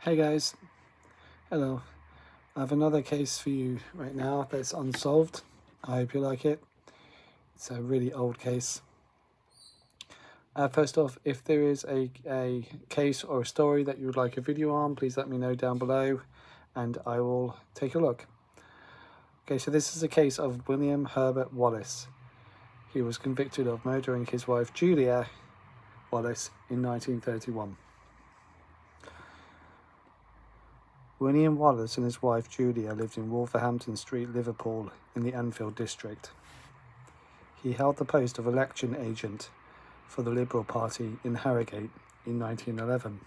Hey guys, hello. I have another case for you right now that's unsolved. I hope you like it. It's a really old case. First off, if there is a case or a story that you would like a video on, please let me know down below and I will take a look. Okay, so this is a case of William Herbert Wallace. He was convicted of murdering his wife Julia Wallace in 1931. William Wallace and his wife Julia lived in Wolverhampton Street, Liverpool, in the Enfield district. He held the post of election agent for the Liberal Party in Harrogate in 1911.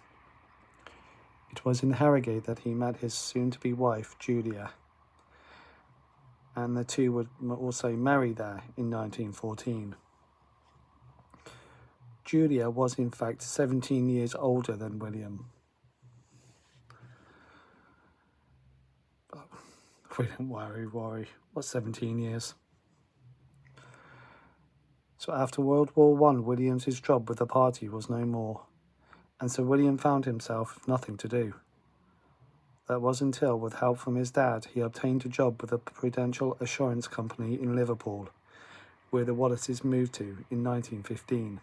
It was in Harrogate that he met his soon-to-be wife Julia, and the two would also marry there in 1914. Julia was in fact 17 years older than William. We don't worry. What's 17 years? So after World War I, William's job with the party was no more, and so William found himself with nothing to do. That was until, with help from his dad, he obtained a job with a Prudential Assurance Company in Liverpool, where the Wallaces moved to in 1915.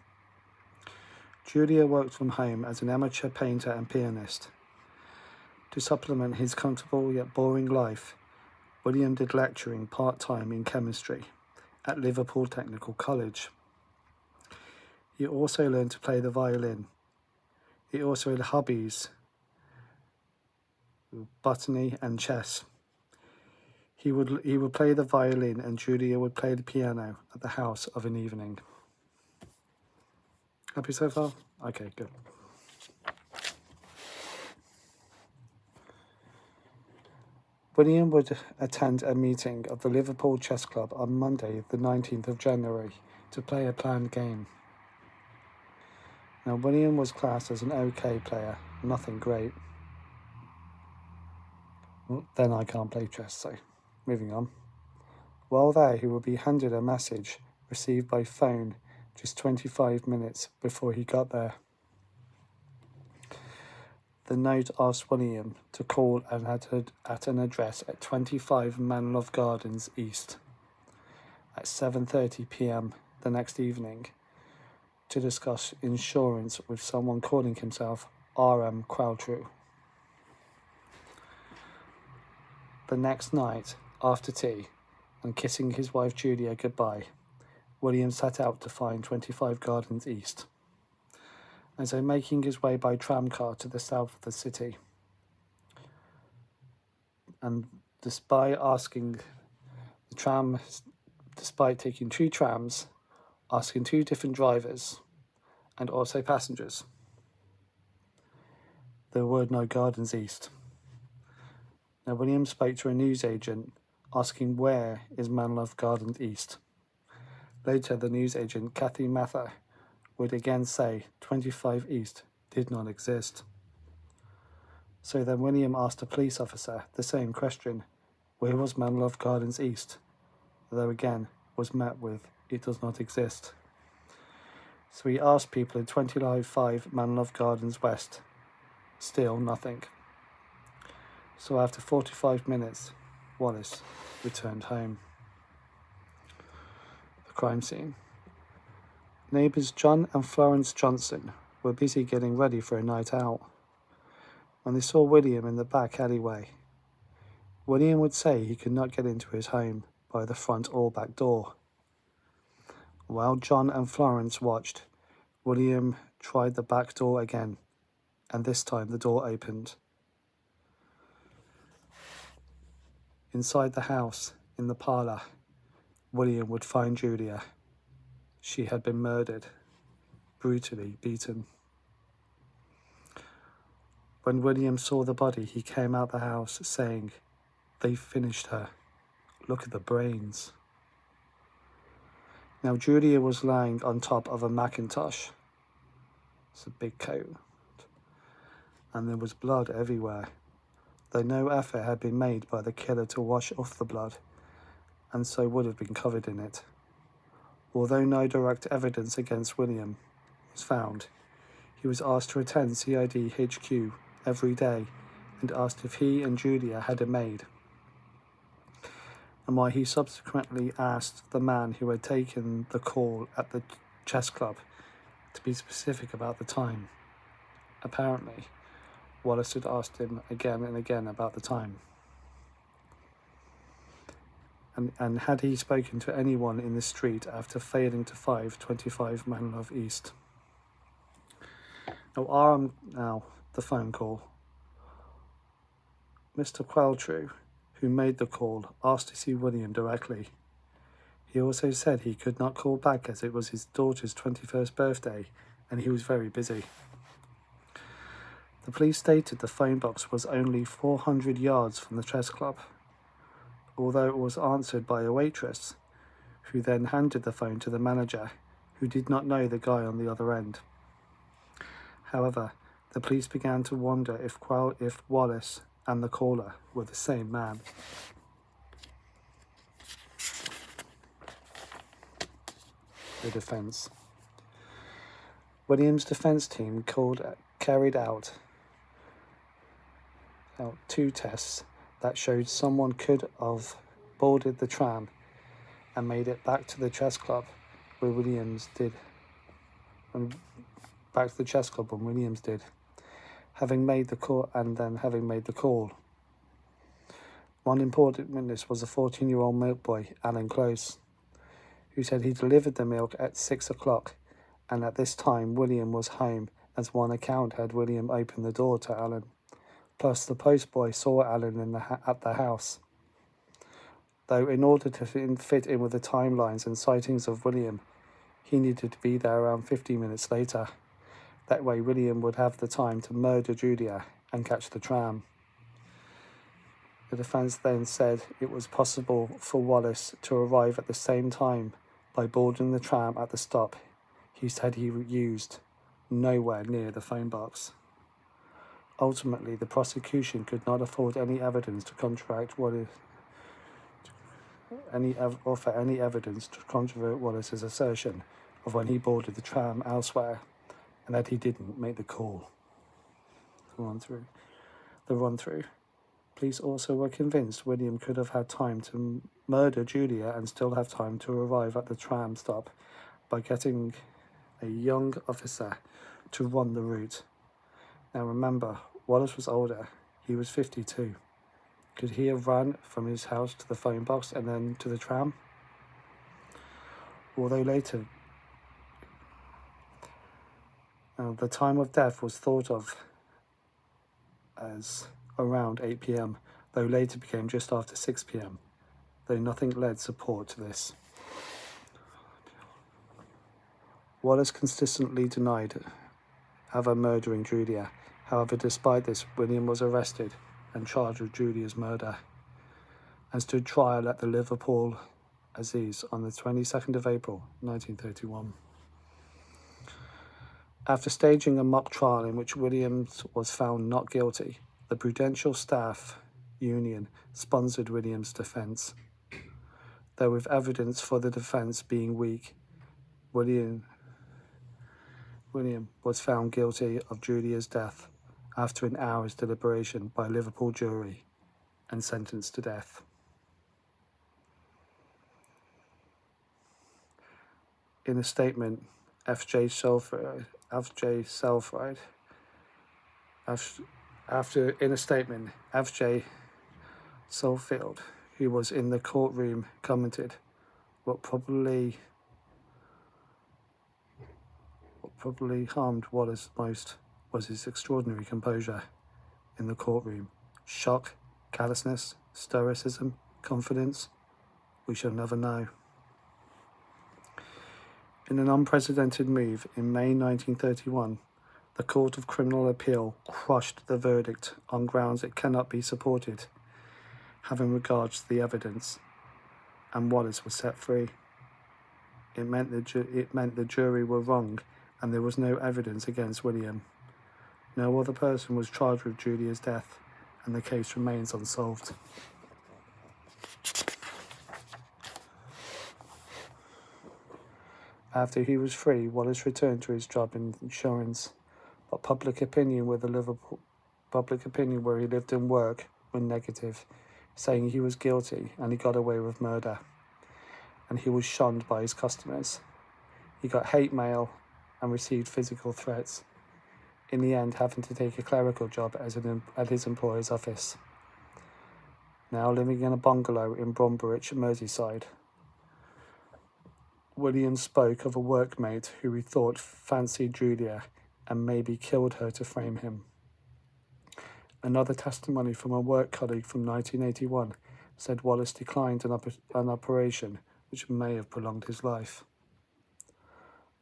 Julia worked from home as an amateur painter and pianist. To supplement his comfortable yet boring life, William did lecturing part-time in chemistry at Liverpool Technical College. He also learned to play the violin. He also had hobbies, botany and chess. He would play the violin and Julia would play the piano at the house of an evening. Happy so far? Okay, good. William would attend a meeting of the Liverpool Chess Club on Monday, the 19th of January, to play a planned game. Now, William was classed as an okay player, nothing great. Well, then I can't play chess, so moving on. While there, he would be handed a message received by phone just 25 minutes before he got there. The note asked William to call at an address at 25 Manlove Gardens East at 7:30 p.m. the next evening to discuss insurance with someone calling himself R.M. Crowtrew. The next night, after tea, and kissing his wife Julia goodbye, William set out to find 25 Gardens East, and so making his way by tramcar to the south of the city. And despite taking two trams, asking two different drivers, and also passengers, there were no Gardens East. Now, William spoke to a newsagent asking where is Manlove Gardens East. Later, the newsagent, Kathy Mather, would again say 25 East did not exist. So then William asked a police officer the same question, where was Manlove Gardens East? Though again was met with, it does not exist. So he asked people in 25 Manlove Gardens West, still nothing. So after 45 minutes, Wallace returned home. The crime scene. Neighbours John and Florence Johnson were busy getting ready for a night out when they saw William in the back alleyway. William would say he could not get into his home by the front or back door. While John and Florence watched, William tried the back door again, and this time the door opened. Inside the house, in the parlour, William would find Julia. She had been murdered, brutally beaten. When William saw the body, he came out the house saying, "They finished her. Look at the brains." Now, Julia was lying on top of a Macintosh. It's a big coat. And there was blood everywhere, though no effort had been made by the killer to wash off the blood, and so would have been covered in it. Although no direct evidence against William was found, he was asked to attend CID HQ every day and asked if he and Julia had a maid, and why he subsequently asked the man who had taken the call at the chess club to be specific about the time. Apparently, Wallace had asked him again and again about the time. And had he spoken to anyone in the street after failing to 525 Manlove East? Now, the phone call. Mr. Queltrew, who made the call, asked to see William directly. He also said he could not call back as it was his daughter's 21st birthday and he was very busy. The police stated the phone box was only 400 yards from the chess club, although it was answered by a waitress, who then handed the phone to the manager, who did not know the guy on the other end. However, the police began to wonder if Wallace and the caller were the same man. The defence. William's defence team carried out 2 tests that showed someone could have boarded the tram and made it back to the chess club where Williams did. Having made the call. One important witness was a 14-year-old milk boy, Alan Close, who said he delivered the milk at 6 o'clock, and at this time William was home, as one account had William open the door to Alan. Plus, the postboy saw Alan at the house. Though in order to fit in with the timelines and sightings of William, he needed to be there around 50 minutes later. That way William would have the time to murder Julia and catch the tram. The defence then said it was possible for Wallace to arrive at the same time by boarding the tram at the stop he said he used, nowhere near the phone box. Ultimately, the prosecution could not afford any evidence to controvert Wallace's assertion of when he boarded the tram elsewhere, and that he didn't make the call. The run-through. Police also were convinced William could have had time to murder Julia and still have time to arrive at the tram stop by getting a young officer to run the route. Now remember, Wallace was older. He was 52. Could he have run from his house to the phone box and then to the tram? Although later, the time of death was thought of as around 8 p.m, though later became just after 6 p.m, though nothing led support to this. Wallace consistently denied ever murdering Julia. However, despite this, William was arrested and charged with Julia's murder and stood trial at the Liverpool Assize on the 22nd of April 1931. After staging a mock trial in which Williams was found not guilty, the Prudential Staff Union sponsored William's defence. Though with evidence for the defence being weak, William was found guilty of Julia's death after an hour's deliberation by a Liverpool jury and sentenced to death. In a statement, F.J. Selfried, who was in the courtroom, commented, What probably harmed Wallace most was his extraordinary composure in the courtroom. Shock, callousness, stoicism, confidence, we shall never know. In an unprecedented move, in May 1931, the Court of Criminal Appeal crushed the verdict on grounds it cannot be supported, having regards to the evidence, and Wallace was set free. It meant the jury were wrong, and there was no evidence against William. No other person was charged with Julia's death, and the case remains unsolved. After he was free, Wallace returned to his job in insurance, but public opinion with the Public opinion where he lived and worked were negative, saying he was guilty and he got away with murder, and he was shunned by his customers. He got hate mail and received physical threats, in the end having to take a clerical job at his employer's office. Now living in a bungalow in Bromberich, Merseyside, William spoke of a workmate who he thought fancied Julia and maybe killed her to frame him. Another testimony from a work colleague from 1981 said Wallace declined an operation which may have prolonged his life.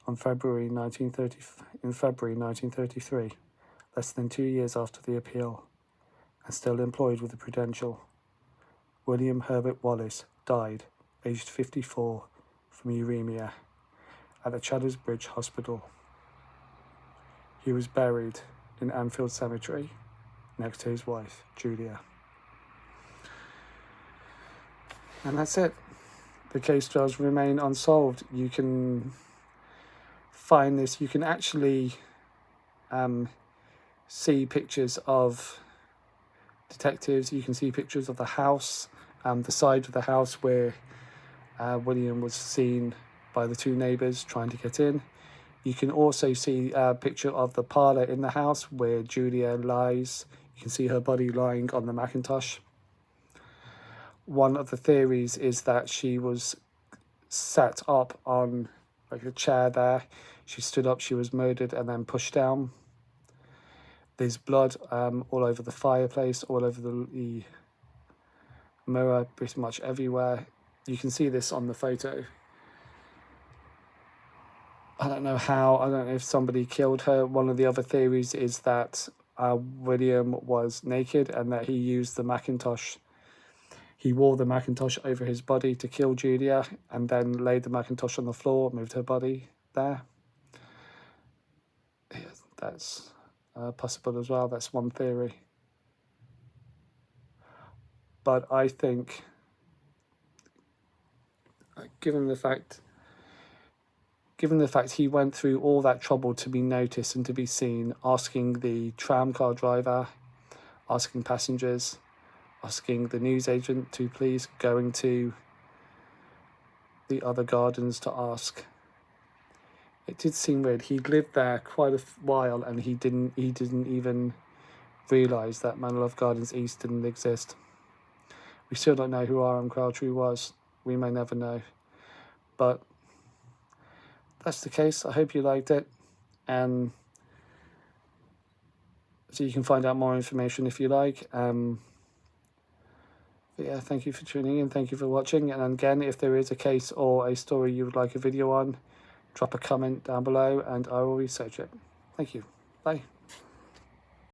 In February 1933, less than 2 years after the appeal, and still employed with the Prudential, William Herbert Wallace died, aged 54, from uremia at the Chathers Bridge Hospital. He was buried in Anfield Cemetery next to his wife, Julia. And that's it. The case does remain unsolved. You can find this. You can actually see pictures of detectives. You can see pictures of the house, the side of the house where William was seen by the two neighbours trying to get in. You can also see a picture of the parlour in the house where Julia lies. You can see her body lying on the Macintosh. One of the theories is that she was sat up on like a chair there. She stood up, she was murdered and then pushed down. There's blood all over the fireplace, all over the mirror, pretty much everywhere. You can see this on the photo. I don't know how, I don't know if somebody killed her. One of the other theories is that William was naked and that he used the Macintosh. He wore the Macintosh over his body to kill Julia and then laid the Macintosh on the floor, moved her body there. Yeah, that's possible as well. That's one theory. But I think, given the fact he went through all that trouble to be noticed and to be seen, asking the tram car driver, asking passengers, asking the newsagent to please, going to the other gardens to ask. It did seem weird. He'd lived there quite a while and he didn't even realise that Manor Gardens East didn't exist. We still don't know who R.M. Crabtree was. We may never know. But that's the case. I hope you liked it. And so you can find out more information if you like. But yeah, thank you for tuning in. Thank you for watching. And again, if there is a case or a story you would like a video on, drop a comment down below and I will research it. Thank you. Bye.